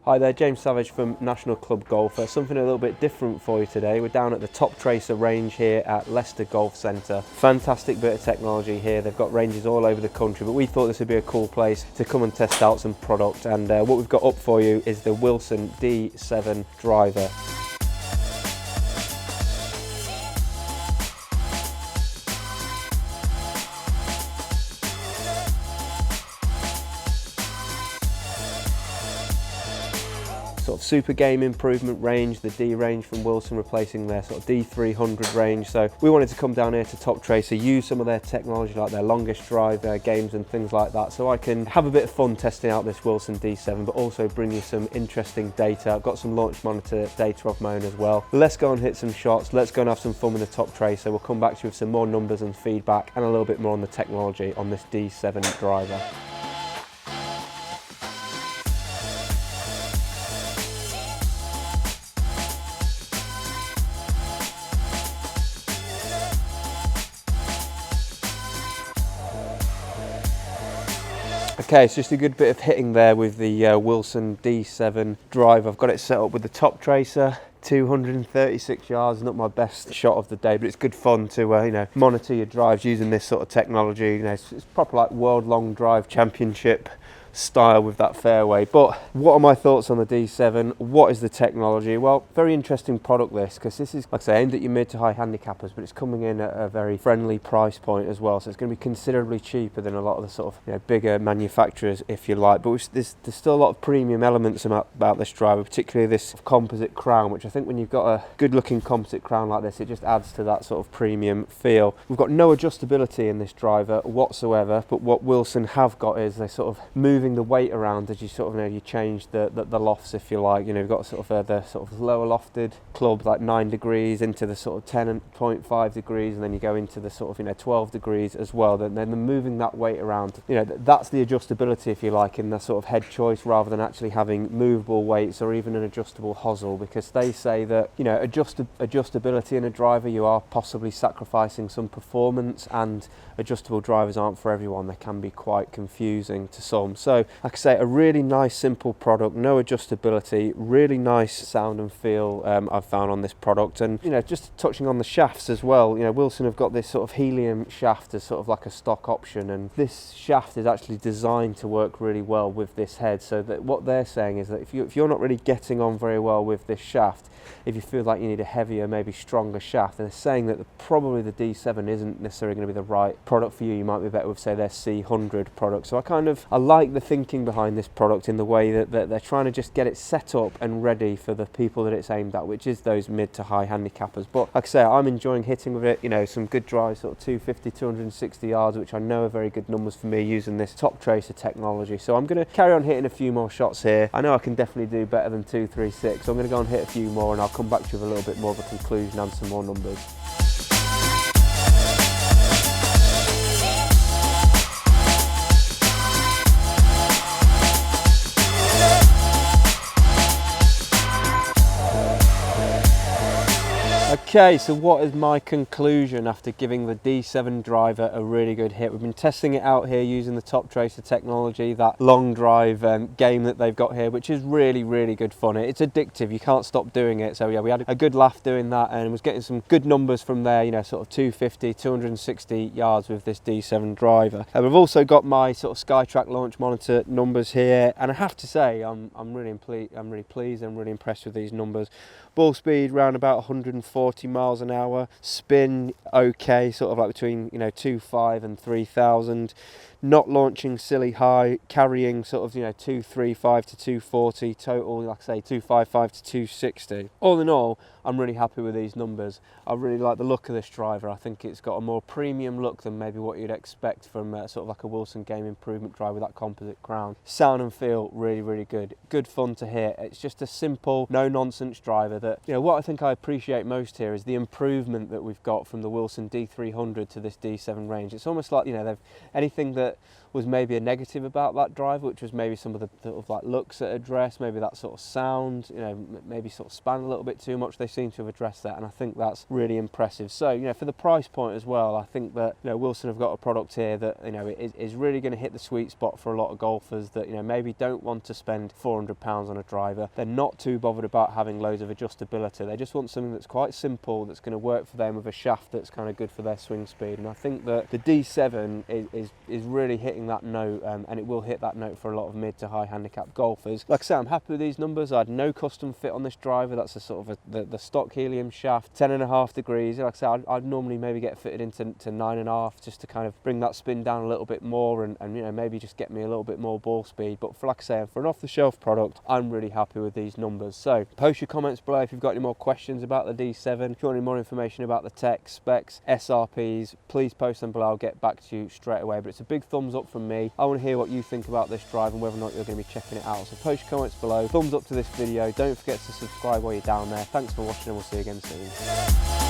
Hi there, James Savage from National Club Golfer. Something a little bit different for you today. We're down at the Toptracer range here at Leicester Golf Centre. Fantastic bit of technology here. They've got ranges all over the country, but we thought this would be a cool place to come and test out some product. And what we've got up for you is the Wilson D7 driver. Sort of super game improvement range, the D range from Wilson replacing their sort of D300 range. So we wanted to come down here to Toptracer, use some of their technology like their longest drive games and things like that, so I can have a bit of fun testing out this Wilson D7, but also bring you some interesting data. I've got some launch monitor data of my own as well. Let's go and hit some shots. Let's go and have some fun with the Toptracer. We'll come back to you with some more numbers and feedback and a little bit more on the technology on this D7 driver. Okay, it's just a good bit of hitting there with the Wilson D7 drive. I've got it set up with the Toptracer. 236 yards, not my best shot of the day, but it's good fun to monitor your drives using this sort of technology. It's proper like world long drive championship style with that fairway. But what are my thoughts on the D7? What is the technology? Well, very interesting product this, because this is, like I say, aimed at your mid to high handicappers, but it's coming in at a very friendly price point as well, so it's going to be considerably cheaper than a lot of the sort of bigger manufacturers, if you like. But there's still a lot of premium elements about this driver, particularly this composite crown, which I think when you've got a good looking composite crown like this, it just adds to that sort of premium feel. We've got no adjustability in this driver whatsoever, but what Wilson have got is they sort of moving the weight around as you sort of you change the lofts, if you like. You've got sort of the sort of lower lofted club like 9 degrees into the sort of 10.5 degrees, and then you go into the sort of 12 degrees as well. Then they're moving that weight around. That's the adjustability, if you like, in the sort of head choice, rather than actually having movable weights or even an adjustable hosel, because they say that adjustability in a driver, you are possibly sacrificing some performance, and adjustable drivers aren't for everyone. They can be quite confusing to some. So like I say, a really nice simple product, no adjustability, really nice sound and feel I've found on this product. And just touching on the shafts as well, Wilson have got this sort of helium shaft as sort of like a stock option, and this shaft is actually designed to work really well with this head. So that what they're saying is that if you're not really getting on very well with this shaft, if you feel like you need a heavier, maybe stronger shaft, and they're saying that probably the D7 isn't necessarily going to be the right product for you. You might be better with, say, their C100 product. So I like the thinking behind this product in the way that they're trying to just get it set up and ready for the people that it's aimed at, which is those mid to high handicappers. But like I say, I'm enjoying hitting with it. Some good drives, sort of 250, 260 yards, which I know are very good numbers for me using this Toptracer technology. So I'm going to carry on hitting a few more shots here. I know I can definitely do better than 236, so I'm going to go and hit a few more, and I'll come back to you with a little bit more of a conclusion and some more numbers. Okay, so what is my conclusion after giving the D7 driver a really good hit? We've been testing it out here using the Toptracer technology, that long drive game that they've got here, which is really, really good fun. It's addictive, you can't stop doing it. So yeah, we had a good laugh doing that, and was getting some good numbers from there, sort of 250, 260 yards with this D7 driver. We've also got my sort of SkyTrak launch monitor numbers here, and I have to say I'm really pleased and really impressed with these numbers. Ball speed around about 140 miles an hour, spin okay, sort of like between 2.5 and 3,000. Not launching silly high, carrying sort of 235 to 240, total like I say 255 to 260. All in all, I'm really happy with these numbers. I really like the look of this driver. I think it's got a more premium look than maybe what you'd expect from sort of like a Wilson game improvement driver with that composite crown. Sound and feel really, really good. Good fun to hit. It's just a simple, no nonsense driver that, what I think I appreciate most here is the improvement that we've got from the Wilson D300 to this D7 range. It's almost like, anything that was maybe a negative about that driver, which was maybe some of the sort of like looks at address, maybe that sort of sound, you know, maybe sort of span a little bit too much. They seem to have addressed that, and I think that's really impressive. So, you know, for the price point as well, I think that, you know, Wilson have got a product here that, you know, is really going to hit the sweet spot for a lot of golfers that, you know, maybe don't want to spend £400 on a driver. They're not too bothered about having loads of adjustability. They just want something that's quite simple, that's going to work for them with a shaft that's kind of good for their swing speed. And I think that the D7 is really hitting that note, and it will hit that note for a lot of mid to high handicap golfers. Like I say, I'm happy with these numbers. I had no custom fit on this driver. That's a sort of the stock helium shaft, 10.5 degrees. Like I say, I'd normally maybe get fitted into 9.5 just to kind of bring that spin down a little bit more, and you know, maybe just get me a little bit more ball speed. But for, like I say, for an off-the-shelf product, I'm really happy with these numbers. So post your comments below if you've got any more questions about the D7. If you want any more information about the tech, specs, SRPs, please post them below. I'll get back to you straight away. But it's a big thumbs up from me. I want to hear what you think about this drive and whether or not you're going to be checking it out. So post your comments below. Thumbs up to this video. Don't forget to subscribe while you're down there. Thanks for watching, and we'll see you again soon.